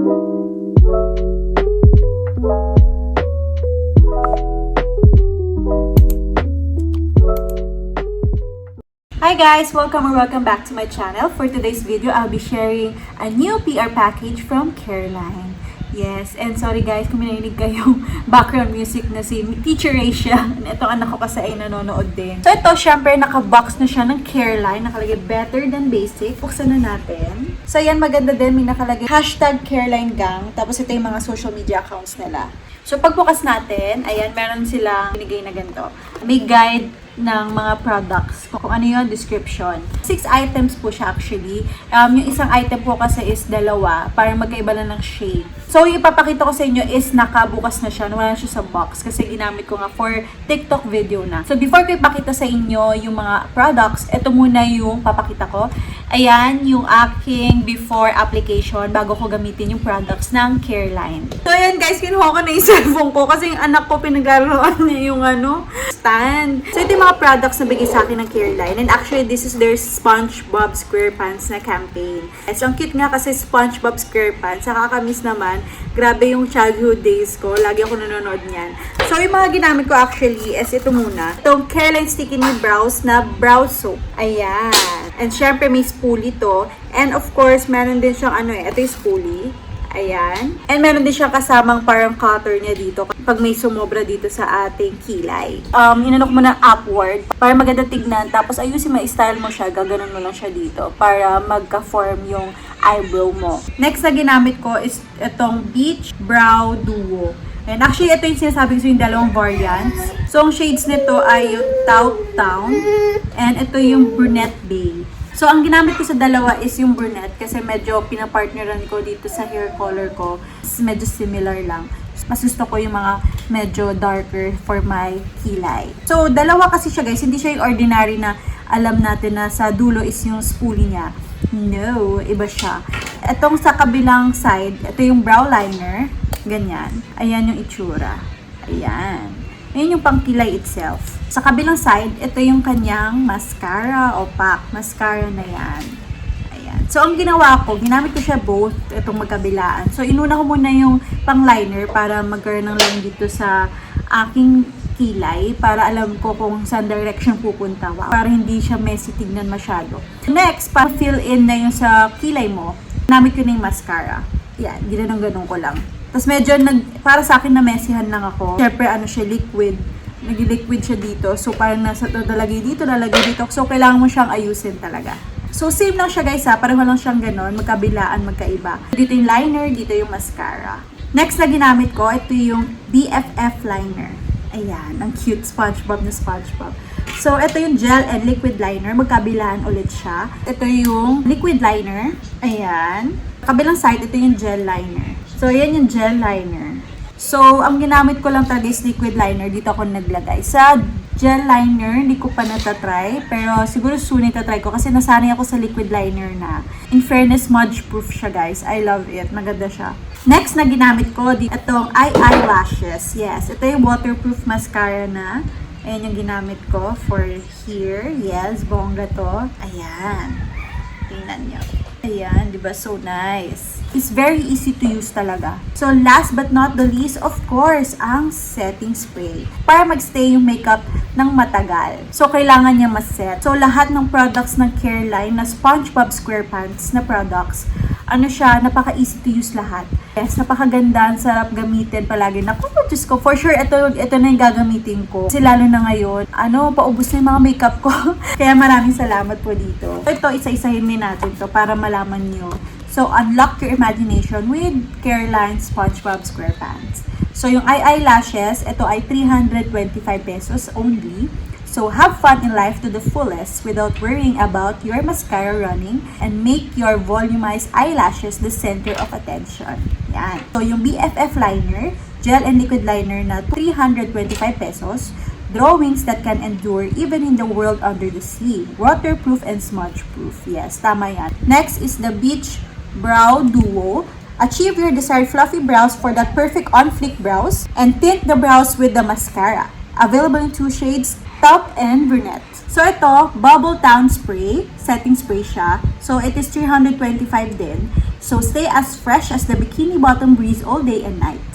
Hi guys! Welcome back to my channel. For today's video, I'll be sharing a new PR package from Careline. Yes, and sorry guys kung minarinig kayong background music na si Teacher Asia. Itong anak ko kasi ay nanonood din. So ito, syempre naka-box na siya ng Careline. Nakalagay better than basic. Buksan na natin. So yan, maganda din. May nakalagay #CarelineGang. Tapos ito yung mga social media accounts nila. So pagbukas natin, ayan, meron silang binigay na ganito. May guide ng mga products. Kung ano yung description. 6 items po siya actually. Yung isang item po kasi is dalawa para magkaiba lang ng shade. So, yung ipapakita ko sa inyo is nakabukas na siya. Wala na siya sa box kasi ginamit ko nga for TikTok video na. So, before ko ipakita sa inyo yung mga products, ito muna yung papakita ko. Ayan, yung aking before application bago ko gamitin yung products ng Careline. So, ayan guys, kinuha ko na yung cellphone ko kasi yung anak ko pinaglaruan niya yung stand. So, ito yung mga products na bigay sa akin ng Careline. And actually, this is their SpongeBob SquarePants na campaign. So, ang cute nga kasi SpongeBob SquarePants. Nakakamiss naman. Grabe yung childhood days ko. Lagi ako nanonood niyan. So, yung mga ginamit ko actually is ito muna. Itong Careline Sticky Me Brows na brow soap. Ayan. And syempre, may spoolie to. And of course, meron din siyang ito yung spoolie. Ayan. And meron din siyang kasamang parang cutter niya dito pag may sumobra dito sa ating kilay. Inanok mo na upward para maganda tignan. Tapos ayusin mo, i-style mo siya. Gaganon mo lang siya dito para magka-form yung eyebrow mo. Next na ginamit ko is itong Beach Brow Duo. And actually, ito yung sinasabi ko yung dalawang variants. So, ang shades nito ay yung Taupe Town and ito yung Brunette Bay. So, ang ginamit ko sa dalawa is yung brunette kasi medyo pinapartneran ko dito sa hair color ko. Medyo similar lang. Mas gusto ko yung mga medyo darker for my kilay. So, dalawa kasi siya guys. Hindi siya yung ordinary na alam natin na sa dulo is yung spoolie niya. No, iba siya. Itong sa kabilang side, ito yung brow liner. Ganyan. Ayan yung itsura. Ayan. Ayan yung pangkilay itself. Sa kabilang side, ito yung kanyang mascara, opaque mascara na yan. Ayan. So, ang ginawa ko, ginamit ko siya both, itong magkabilaan. So, inuna ko muna yung pang liner para magkaroon ng line dito sa aking kilay para alam ko kung saan direction pupunta. Para hindi siya messy tignan masyado. Next, para fill in na yung sa kilay mo, ginamit ko na yung mascara. Yan, ginanong-ganong ko lang. Tapos medyo, para sa akin na messihan lang ako. Siyempre, siya, liquid. Nag-liquid siya dito. So, parang nasa lalagay dito. So, kailangan mo siyang ayusin talaga. So, same lang siya guys ha. Pareho lang siyang ganon. Magkabilaan, magkaiba. Dito yung liner, dito yung mascara. Next na ginamit ko, ito yung BFF liner. Ayan, ang cute SpongeBob na SpongeBob. So, ito yung gel and liquid liner. Magkabilaan ulit siya. Ito yung liquid liner. Ayan. Kabilang side, ito yung gel liner. So, ayan yung gel liner. So, ang ginamit ko lang talaga is liquid liner. Dito ako naglagay. Sa gel liner, hindi ko pa natatry. Pero siguro soon itatry ko kasi nasanay ako sa liquid liner na. In fairness, smudge proof siya guys. I love it. Maganda siya. Next na ginamit ko, itong eyelashes. Yes, ito yung waterproof mascara na. Ayan yung ginamit ko for here. Yes, bongga to. Ayan. Tingnan nyo. Ayan, di ba? So nice. It's very easy to use talaga. So last but not the least, of course, ang setting spray. Para magstay yung makeup ng matagal. So kailangan niya mas-set. So lahat ng products ng Careline na SpongeBob SquarePants na products, napaka-easy to use lahat. Yes, napakaganda, ang sarap gamitin palagi. Naku, Diyos ko, for sure, ito na yung gagamitin ko. Kasi lalo na ngayon, paubos na yung mga makeup ko. Kaya maraming salamat po dito. Ito, isa-isahin din natin to para malaman nyo. So, unlock your imagination with Careline SpongeBob SquarePants. So, yung eyelashes, ito ay 325 pesos only. So, have fun in life to the fullest without worrying about your mascara running and make your volumized eyelashes the center of attention. Yan. So, yung BFF liner, gel and liquid liner na 325 pesos. Drawings that can endure even in the world under the sea. Waterproof and smudge-proof. Yes, tama yan. Next is the Beach Brow Duo. Achieve your desired fluffy brows for that perfect on-flick brows and tint the brows with the mascara. Available in 2 shades, Taupe and Brunette. So ito, Bubble Town Spray, setting spray siya. So it is 325 din. So stay as fresh as the Bikini Bottom breeze all day and night,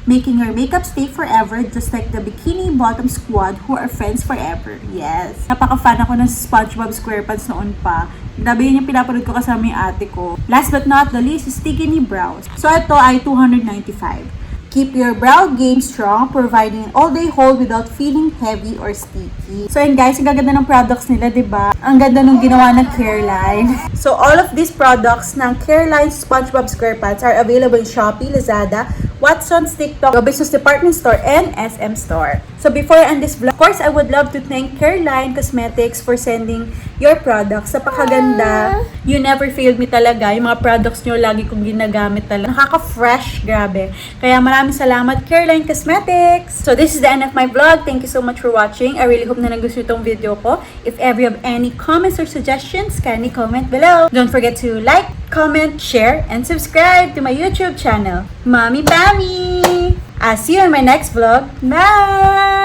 making your makeup stay forever just like the Bikini Bottom squad who are friends forever. Yes. Napaka-fan ako ng SpongeBob SquarePants noon pa. Grabe yun yung pinapanood ko kasama yung ate ko. Last but not the least is Sticking Brows. So ito ay $295. Keep your brow game strong, providing an all-day hold without feeling heavy or sticky. So yun guys, ang gaganda ng products nila, diba? Ang ganda nung ginawa ng Careline. So all of these products ng Careline SpongeBob SquarePants are available in Shopee, Lazada, Watson's, TikTok, Robinson's Department Store, and SM Store. So before I end this vlog, of course, I would love to thank Careline Cosmetics for sending your products. Napakaganda. You never failed me talaga. Yung mga products nyo, lagi kong ginagamit talaga. Nakaka-fresh, grabe. Kaya maraming salamat, Careline Cosmetics. So this is the end of my vlog. Thank you so much for watching. I really hope na nagustuhan itong video ko. If ever you have any comments or suggestions, kindly comment below. Don't forget to like, comment, share, and subscribe to my YouTube channel, Mommy Pammy. I'll see you in my next vlog. Bye!